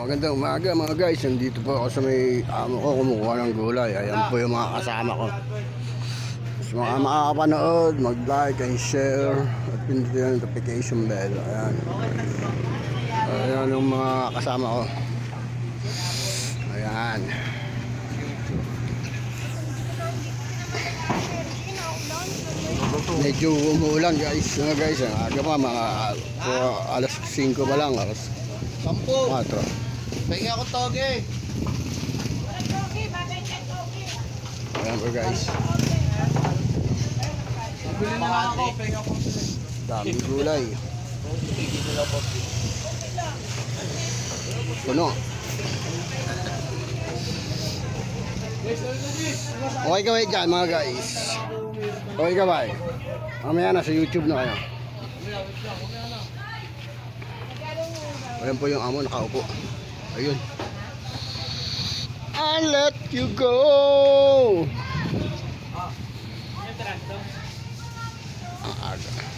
Magandang umaga mga guys. Nandito po ako sa may amo ko kumukuha ng gulay. Ayan po yung mga kasama ko. Sa mga makakapanood, mag-like and share at pindutin ang notification bell. Ayan. Ayan yung mga kasama ko. Ayan. Medyo umuulan guys. Mga guys, aga pa mga alas 5 pa lang. Alas 4. Pengi ako toge. Ayan po guys. Bili na lang ako. Pengi ako. Daming gulay. Puno. Okay kaway dyan mga guys. Okay kaway. Mamaya na sa YouTube na kayo. Ayan po yung amo nakaupo. Ayun. I let you go. Ang aga.